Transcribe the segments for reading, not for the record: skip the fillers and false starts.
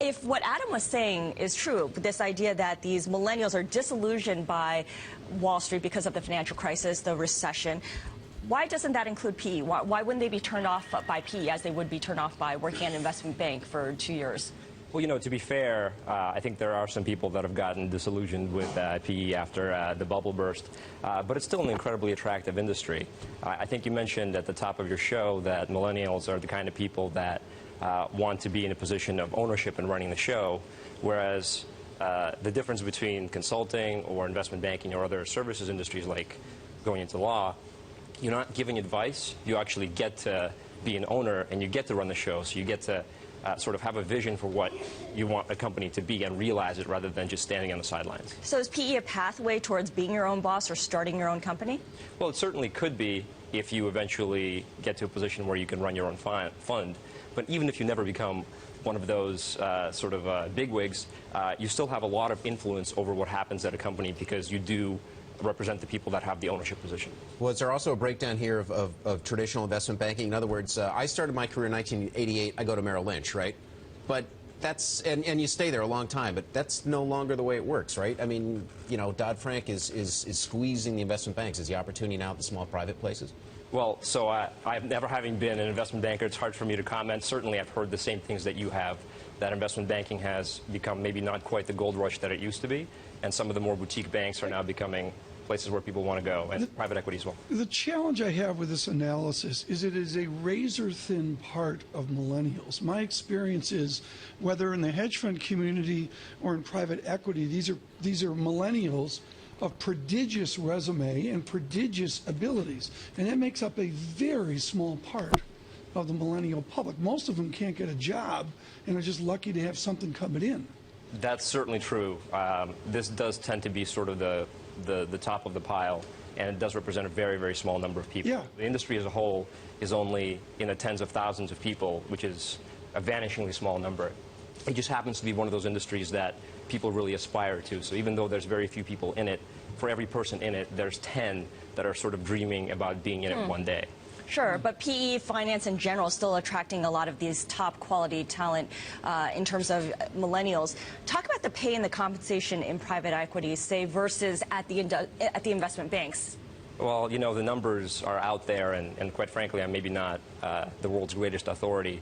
If what Adam was saying is true, this idea that these millennials are disillusioned by Wall Street because of the financial crisis, the recession, why doesn't that include PE? Why wouldn't they be turned off by PE as they would be turned off by working at an investment bank for 2 years? Well, you know, to be fair, I think there are some people that have gotten disillusioned with PE after the bubble burst, but it's still an incredibly attractive industry. I think you mentioned at the top of your show that millennials are the kind of people that want to be in a position of ownership and running the show, whereas the difference between consulting or investment banking or other services industries like going into law, you're not giving advice, you actually get to be an owner and you get to run the show, so you get to sort of have a vision for what you want a company to be and realize it rather than just standing on the sidelines. So is PE a pathway towards being your own boss or starting your own company? Well, it certainly could be if you eventually get to a position where you can run your own fund. But even if you never become one of those sort of bigwigs, you still have a lot of influence over what happens at a company because you do represent the people that have the ownership position. Well, is there also a breakdown here of traditional investment banking? In other words, I started my career in 1988. I go to Merrill Lynch, right? But that's, and you stay there a long time, but that's no longer the way it works, right? I mean, you know, Dodd-Frank is squeezing the investment banks. Is the opportunity now at the small private places? Well, so I've never having been an investment banker, it's hard for me to comment. Certainly I've heard the same things that you have, that investment banking has become maybe not quite the gold rush that it used to be, and some of the more boutique banks are now becoming places where people want to go, and private equity as well. The challenge I have with this analysis is it is a razor-thin part of millennials. My experience is, whether in the hedge fund community or in private equity, these are millennials of prodigious resume and prodigious abilities, and that makes up a very small part of the millennial public. Most of them can't get a job and are just lucky to have something coming in. That's certainly true. This does tend to be sort of the top of the pile, and it does represent a very, very small number of people. Yeah. The industry as a whole is only in the tens of thousands of people, which is a vanishingly small number. It just happens to be one of those industries that people really aspire to. So even though there's very few people in it, for every person in it, there's 10 that are sort of dreaming about being in it one day. Sure, but PE finance in general is still attracting a lot of these top quality talent in terms of millennials. Talk about the pay and the compensation in private equity, say, versus at the investment banks. Well, you know, the numbers are out there, and quite frankly, I'm maybe not the world's greatest authority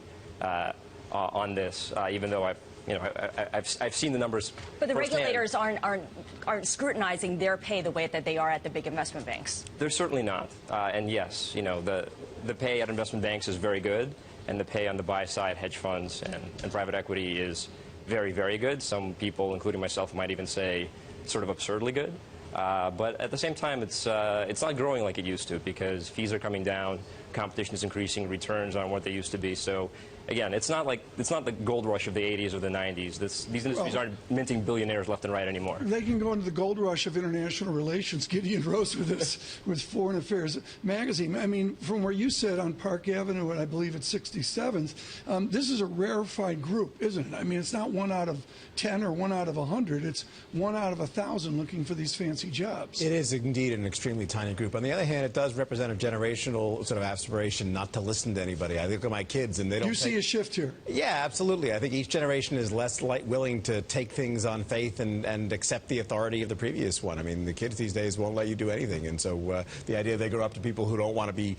on this, even though I've seen the numbers. But the firsthand. regulators aren't scrutinizing their pay the way that they are at the big investment banks. They're certainly not. And yes, you know, the pay at investment banks is very good, and the pay on the buy side, hedge funds and private equity, is very, very good. Some people, including myself, might even say sort of absurdly good. But at the same time, it's not growing like it used to, because fees are coming down, competition is increasing, returns aren't what they used to be. So again, it's not the gold rush of the 80s or the 90s. These industries aren't minting billionaires left and right anymore. They can go into the gold rush of international relations. Gideon Rose with Foreign Affairs magazine. I mean, from where you sit on Park Avenue, and I believe it's 67th, this is a rarefied group, isn't it? I mean, it's not 1 out of 10 or 1 out of 100. It's 1 out of 1,000 looking for these fancy jobs. It is indeed an extremely tiny group. On the other hand, it does represent a generational sort of aspiration not to listen to anybody. I look at my kids and they don't. You see a shift here? Yeah, absolutely. I think each generation is less willing to take things on faith and accept the authority of the previous one. I mean, the kids these days won't let you do anything, and so the idea they grow up to people who don't want to be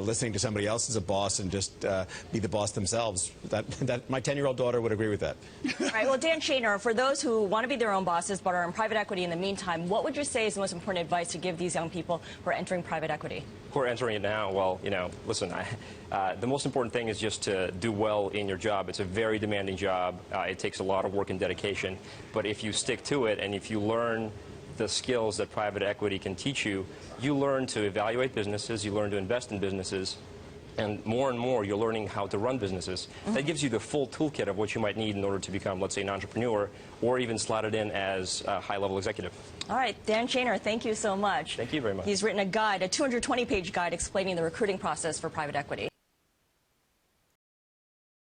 listening to somebody else as a boss and just be the boss themselves. That my 10-year-old daughter would agree with that. All right. Well, Dan Shaner, for those who want to be their own bosses but are in private equity in the meantime, what would you say is the most important advice to give these young people who are entering private equity? Who are entering it now? Well, you know, listen, the most important thing is just to do well in your job. It's a very demanding job. It takes a lot of work and dedication. But if you stick to it and if you learn the skills that private equity can teach you, you learn to evaluate businesses, you learn to invest in businesses, and more you're learning how to run businesses. That gives you the full toolkit of what you might need in order to become, let's say, an entrepreneur, or even slot it in as a high-level executive. All right, Dan Shaner, thank you so much. Thank you very much. He's written a guide, a 220-page guide explaining the recruiting process for private equity.